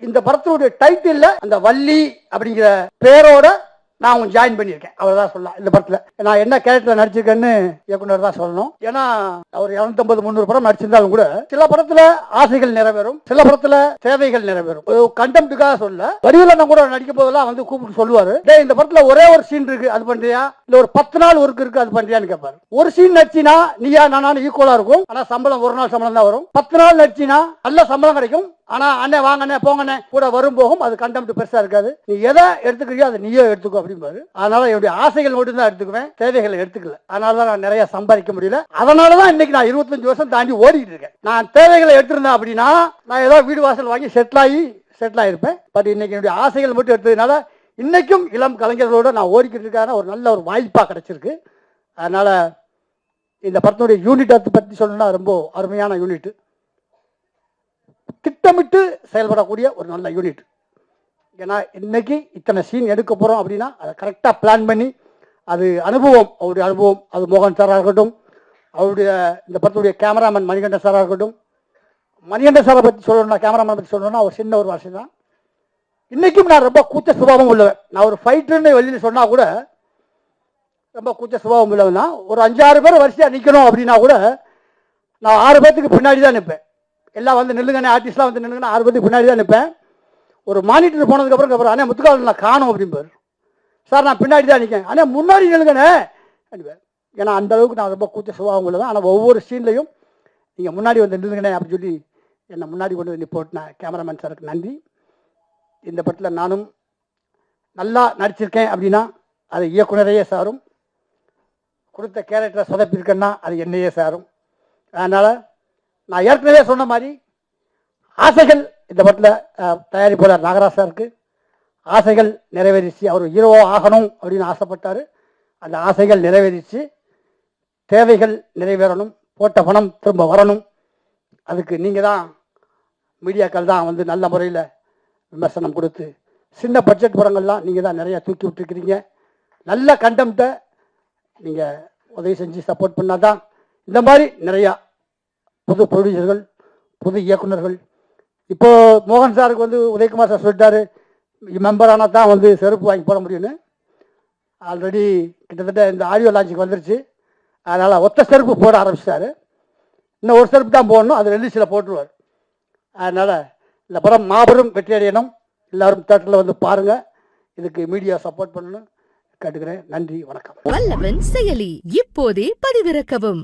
இந்த படத்துடைய டைட்டில் அந்த வள்ளி அப்படிங்கிற பேரோட நான் ஜாயின் பண்ணியிருக்கேன். அவ்வளவுதான் சொல்லலாம். இந்த படத்துல நான் என்ன கேரக்டர் நடிச்சிருக்கேன்னு இயக்குனர் தான் சொல்லணும். ஏன்னா அவர் 250-300 படம் நடிச்சிருந்தாலும் கூட சில படத்துல ஆசைகள் நிறைவேறும், சில படத்துல தேவைகள் நிறைவேறும். கண்டெம்ட்டுக்காக சொல்ல வடிவில் கூட நடிக்கும் போதெல்லாம் வந்து கூப்பிட்டு சொல்லுவாரு, டேய் இந்த படத்துல ஒரே ஒரு சீன் இருக்கு அது பண்றியா, இல்ல ஒரு 10 நாள் ஒர்க் இருக்கு அது பண்றியான்னு கேட்பாரு. ஒரு சீன் நடிச்சினா நீயா நானும் ஈக்குவலா இருக்கும், ஆனா சம்பளம் ஒரு நாள் சம்பளம் தான் வரும். 10 நாள் நடிச்சினா நல்ல சம்பளம் கிடைக்கும், ஆனா அண்ணே வாங்கண்ணே போங்கண்ணே கூட வரும் போகும். அது கண்டெம்ட் பெருசா இருக்காது. நீ எதை எடுத்துக்கிறியோ அதை நீயே எடுத்துக்கோ அப்படிம்பாரு. அதனால என்னுடைய ஆசைகள் மட்டும் தான் எடுத்துக்குவேன், தேவைகளை எடுத்துக்கல. அதனாலதான் நான் நிறைய சம்பாதிக்க முடியல. அதனாலதான் இன்னைக்கு நான் 25 வருஷம் தாண்டி ஓடிட்டு இருக்கேன். நான் தேவைகளை எடுத்திருந்தேன் அப்படின்னா நான் ஏதோ வீடு வாசல் வாங்கி செட்டில் ஆகியிருப்பேன். பட் இன்னைக்கு என்னுடைய ஆசைகள் மட்டும் எடுத்ததுனால இன்னைக்கும் இளம் கலைஞர்களோட நான் ஓடிக்கிட்டு இருக்கான ஒரு நல்ல ஒரு வாய்ப்பா கிடைச்சிருக்கு. அதனால இந்த படத்தினுடைய யூனிட் பத்தி சொல்லணும்னா ரொம்ப அருமையான யூனிட், திட்டமிட்டு செயல்படக்கூடிய ஒரு நல்ல யூனிட். ஏன்னா இன்னைக்கு இத்தனை சீன் எடுக்க போறோம் அப்படின்னா அதை கரெக்டா பிளான் பண்ணி, அது அனுபவம், அவருடைய அனுபவம், அது மோகன் சாரா இருக்கட்டும், அவருடைய இந்த படத்துடைய கேமராமேன் மணிகண்டன் சாரா இருக்கட்டும். மணிகண்டன் சாரை பற்றி சொல்லணும்னா, கேமராமேன் பற்றி சொல்லணும்னா ஒரு சின்ன ஒரு வருஷம் தான். இன்னைக்கும் நான் ரொம்ப கூச்ச சுபாவம் உள்ளவன். நான் ஒரு ஃபைட்டர்னு வெளியில் சொன்னா கூட ரொம்ப கூச்ச சுபாவம் உள்ளவன் தான். ஒரு 5-6 பேர் வரிசையா நிற்கணும் அப்படின்னா கூட நான் 6 பேர்த்துக்கு பின்னாடி தான் நிற்பேன். எல்லாம் வந்து நில்லுங்கண்ணே, ஆர்டிஸ்ட்லாம் வந்து நில்லுங்கண்ணே, 6 பேருக்கு பின்னாடி தான் நிற்பேன். ஒரு மானிட்டர் போனதுக்கப்புறம் அண்ணே முத்துக்கால் நான் காணும் அப்படிம்பாரு. சார் நான் பின்னாடி தான் நிற்கேன், அண்ணே முன்னாடி நில்லுங்கண்ணே அப்படின்பேன். ஏன்னா அந்த அளவுக்கு நான் ரொம்ப கூச்ச சுபாவம் உள்ளதான். ஆனால் ஒவ்வொரு சீன்லையும் நீங்கள் முன்னாடி வந்து நில்லுங்கண்ணே அப்படின்னு சொல்லி என்னை முன்னாடி கொண்டு வந்து போட்டின கேமராமேன் சாருக்கு நன்றி. இந்த படத்தில் நானும் நல்லா நடிச்சிருக்கேன் அப்படின்னா அது இயக்குனரையே சாரும், கொடுத்த கேரக்டரை சொதப்பிருக்கேன்னா அது என்னையே சாரும். அதனால் நான் ஏற்கனவே சொன்ன மாதிரி ஆசைகள் இந்த படத்தில் தயாரிப்பாளர் நாகராஜ் சாருக்கு ஆசைகள் நிறைவேறிச்சு. அவர் ஹீரோவோ ஆகணும் அப்படின்னு ஆசைப்பட்டார். அந்த ஆசைகள் நிறைவேறிச்சு. தேவைகள் நிறைவேறணும், போட்ட பணம் திரும்ப வரணும். அதுக்கு நீங்கள் தான், மீடியாக்கள் தான் வந்து நல்ல முறையில் விமர்சனம் கொடுத்து சின்ன பட்ஜெட் படங்கள்லாம் நீங்கள் தான் நிறையா தூக்கி விட்டுருக்கிறீங்க. நல்ல கண்டெம்ட்டை நீங்கள் உதவி செஞ்சு சப்போர்ட் பண்ணால் தான் இந்த மாதிரி நிறையா புது ப்ரொடியூசர்கள், புது இயக்குநர்கள். இப்போ மோகன் சாருக்கு வந்து உதயகுமார் சார் சொல்லிட்டாரு, மெம்பர் ஆனால் தான் வந்து செருப்பு வாங்கி போட முடியும்னு. ஆல்ரெடி கிட்டத்தட்ட இந்த ஆடியோ லான்ச்சுக்கு வந்துருச்சு. அதனால் ஒத்த செருப்பு போட ஆரம்பிச்சிட்டாரு. இன்னும் ஒரு செருப்பு தான் போடணும், அது ரிலீஸில் போட்டுருவார். அதனால் இந்த படம் மாபெரும் வெற்றி அடையணும். எல்லாரும் தேட்டரில் வந்து பாருங்கள். இதுக்கு மீடியா சப்போர்ட் பண்ணணும் கேட்டுக்கிறேன். நன்றி, வணக்கம். வல்லவன் செயலி இப்போதே பதிவிறக்கவும்.